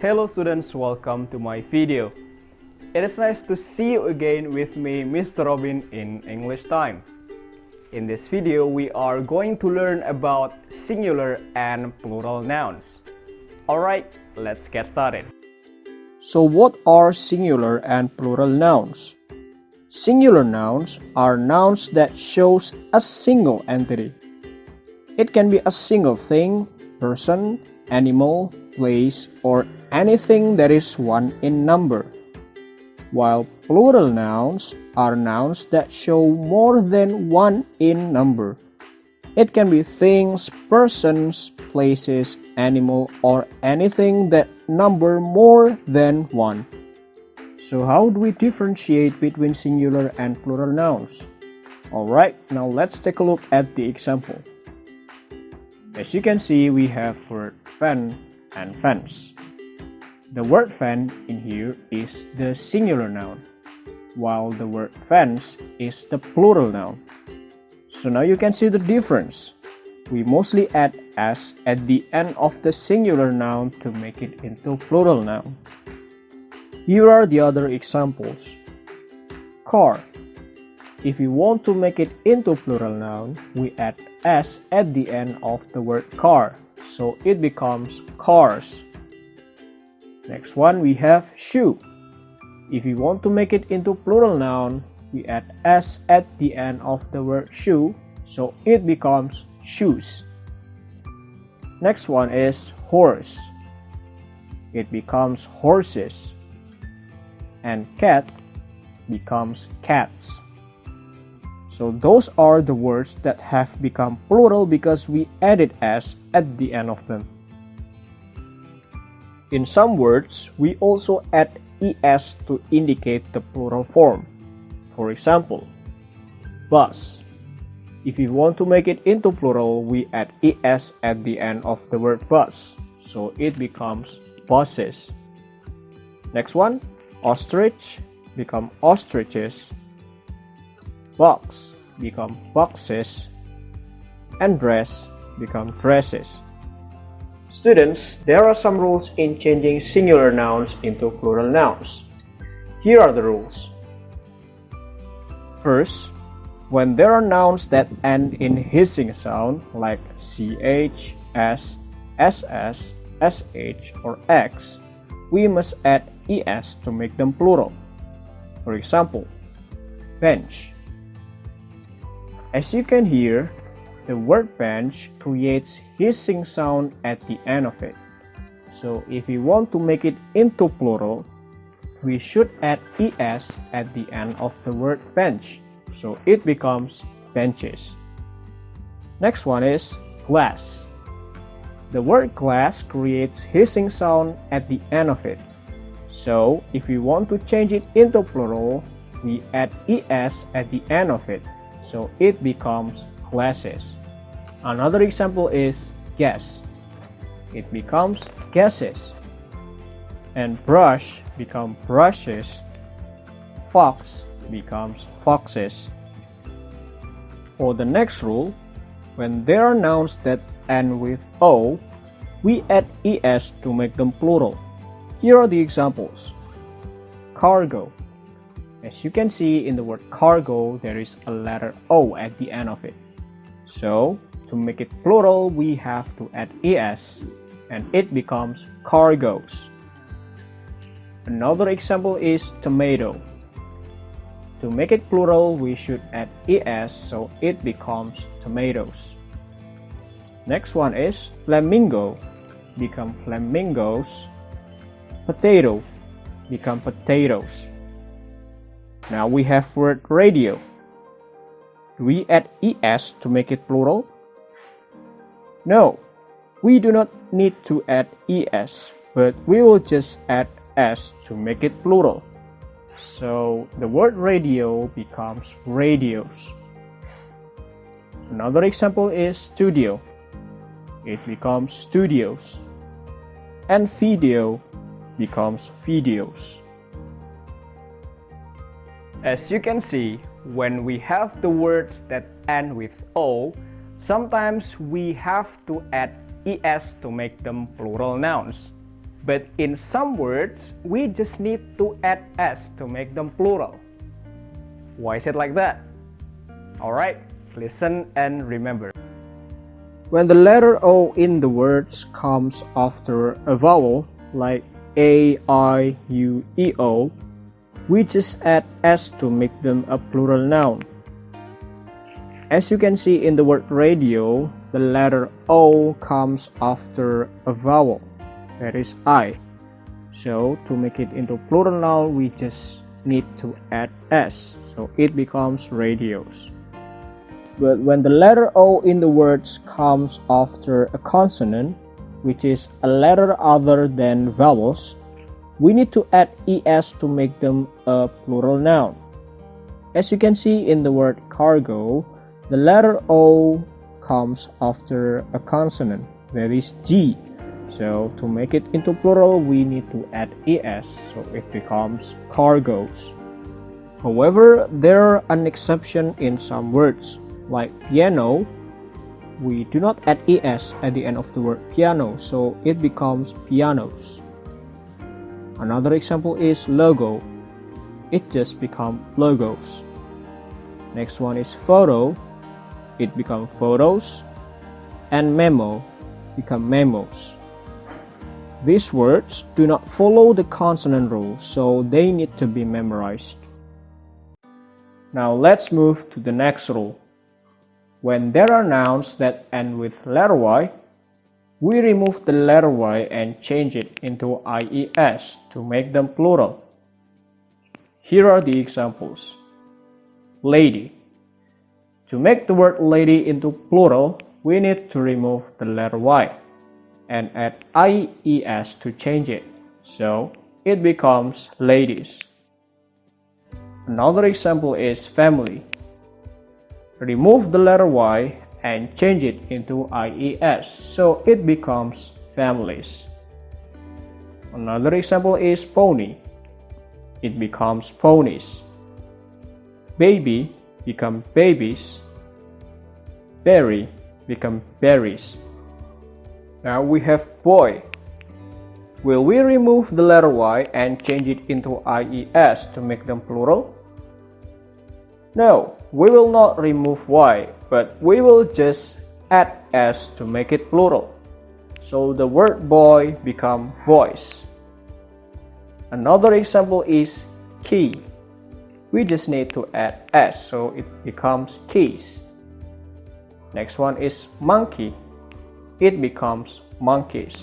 Hello students, welcome to my video. It is nice to see you again with me, Mr. Robin, in English time. In this video, we are going to learn about singular and plural nouns. Alright, let's get started. So what are singular and plural nouns? Singular nouns are nouns that shows a single entity. It can be a single thing, person, animal, place, or anything that is one in number. While plural nouns are nouns that show more than one in number. It can be things, persons, places, animal, or anything that number more than one. So how do we differentiate between singular and plural nouns? Alright, now let's take a look at the example. As you can see, we have word fan and fence. The word fan in here is the singular noun, while the word fence is the plural noun. So now you can see the difference. We mostly add s at the end of the singular noun to make it into plural noun. Here are the other examples. Car. If we want to make it into plural noun, we add s at the end of the word car, so it becomes cars. Next one, we have shoe. If we want to make it into plural noun, we add s at the end of the word shoe, so it becomes shoes. Next one is horse. It becomes horses. And cat becomes cats. So those are the words that have become plural because we added s at the end of them. In some words, we also add es to indicate the plural form. For example, bus. If we want to make it into plural, we add es at the end of the word bus, so it becomes buses. Next one, ostrich become ostriches. Box become boxes, and dress become dresses. Students, there are some rules in changing singular nouns into plural nouns. Here are the rules. First, when there are nouns that end in hissing sound like ch, s, ss, sh, or x, we must add es to make them plural. For example, bench. As you can hear, the word bench creates hissing sound at the end of it. So if we want to make it into plural, we should add es at the end of the word bench, so it becomes benches. Next one is glass. The word glass creates hissing sound at the end of it. So if we want to change it into plural, we add es at the end of it, so it becomes glasses. Another example is gas. It becomes gases. And brush becomes brushes. Fox becomes foxes. For the next rule, when there are nouns that end with o, we add es to make them plural. Here are the examples. Cargo. As you can see in the word cargo, there is a letter o at the end of it. So, to make it plural, we have to add es, and it becomes cargoes. Another example is tomato. To make it plural, we should add es, so it becomes tomatoes. Next one is flamingo, become flamingos. Potato, become potatoes. Now we have word radio. Do we add es to make it plural? No, we do not need to add es, but we will just add s to make it plural. So the word radio becomes radios. Another example is studio. It becomes studios. And video becomes videos. As you can see, when we have the words that end with o, sometimes we have to add es to make them plural nouns. But in some words, we just need to add s to make them plural. Why is it like that? Alright, listen and remember. When the letter O in the words comes after a vowel, like A, I, U, E, O, we just add s to make them a plural noun. As you can see in the word radio, the letter O comes after a vowel, that is I. So to make it into plural noun, we just need to add s, so it becomes radios. But when the letter O in the words comes after a consonant, which is a letter other than vowels, we need to add es to make them a plural noun. As you can see in the word cargo, the letter O comes after a consonant, that is G. So to make it into plural, we need to add es, so it becomes cargoes. However, there are an exception in some words, like piano. We do not add es at the end of the word piano, so it becomes pianos. Another example is logo. It just becomes logos. Next one is photo. It becomes photos. And memo become memos. These words do not follow the consonant rule, so they need to be memorized. Now let's move to the next rule. When there are nouns that end with letter Y, we remove the letter Y and change it into IES to make them plural. Here are the examples. Lady. To make the word lady into plural, we need to remove the letter Y and add IES to change it, so it becomes ladies. Another example is family. Remove the letter Y and change it into IES, so it becomes families. Another example is pony. It becomes ponies. Baby become babies. Berry become berries. Now we have boy. Will we remove the letter Y and change it into IES to make them plural? No, we will not remove Y, but we will just add S to make it plural. So the word boy become boys. Another example is key. We just need to add S, so it becomes keys. Next one is monkey. It becomes monkeys.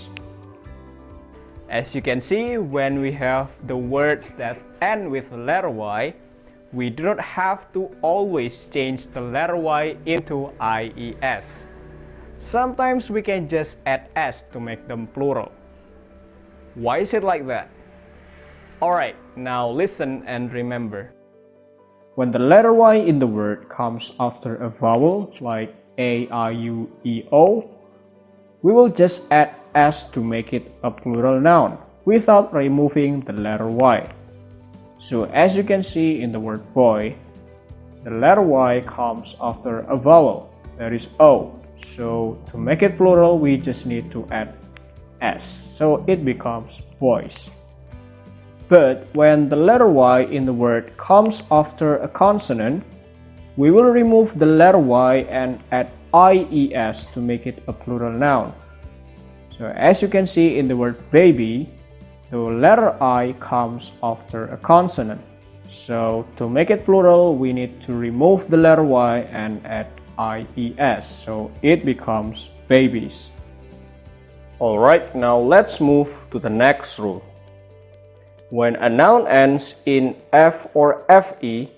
As you can see, when we have the words that end with letter Y, we do not have to always change the letter Y into IES. Sometimes we can just add S to make them plural. Why is it like that? Alright, now listen and remember. When the letter Y in the word comes after a vowel like A, I, U, E, O, we will just add S to make it a plural noun without removing the letter Y. So as you can see in the word boy, the letter Y comes after a vowel, that is O. So to make it plural, we just need to add S, so it becomes boys. But when the letter Y in the word comes after a consonant, we will remove the letter Y and add IES to make it a plural noun. So as you can see in the word baby, the letter I comes after a consonant. So to make it plural, we need to remove the letter Y and add IES, so it becomes babies. Alright, now let's move to the next rule. When a noun ends in F or FE,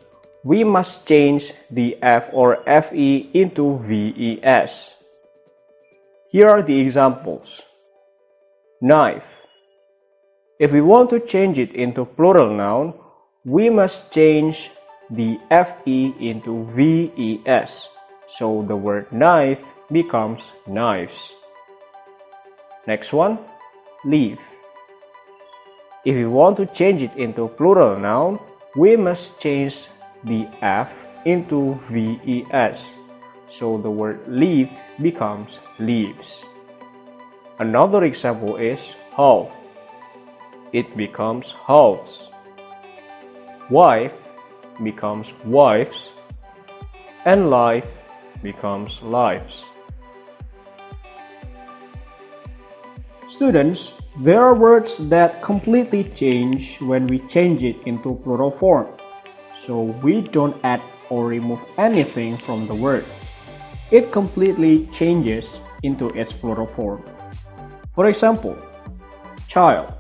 we must change the F or FE into VES. Here are the examples. Knife. If we want to change it into plural noun, we must change the FE into VES, so the word knife becomes knives. Next one, leaf. If we want to change it into plural noun, we must change the F into VES, so the word leaf becomes leaves. Another example is half. it becomes house. Wife becomes wives, and life becomes lives. Students, there are words that completely change when we change it into plural form. So we don't add or remove anything from the word. It completely changes into its plural form. For example, child.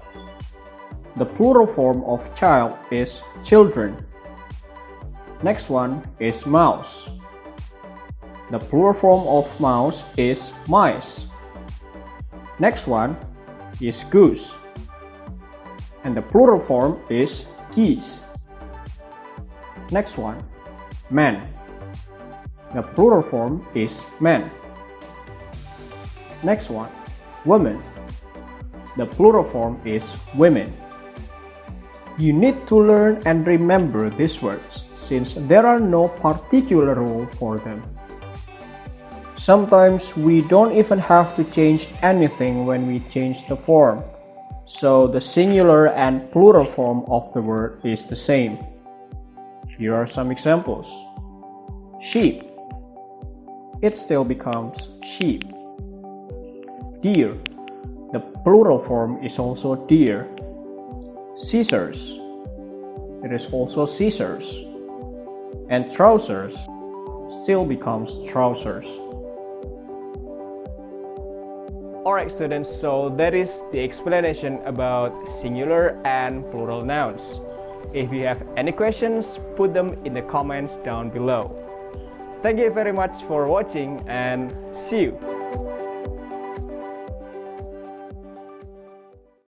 The plural form of child is children. Next one is mouse. The plural form of mouse is mice. Next one is goose. And the plural form is geese. Next one, man. The plural form is men. Next one, woman. The plural form is women. You need to learn and remember these words since there are no particular rule for them. Sometimes we don't even have to change anything when we change the form, so the singular and plural form of the word is the same. Here are some examples. Sheep. It still becomes sheep. Deer. The plural form is also deer. Scissors. It is also scissors. And trousers still becomes trousers. Alright students, so that is the explanation about singular and plural nouns. If you have any questions, put them in the comments down below. Thank you very much for watching and see you.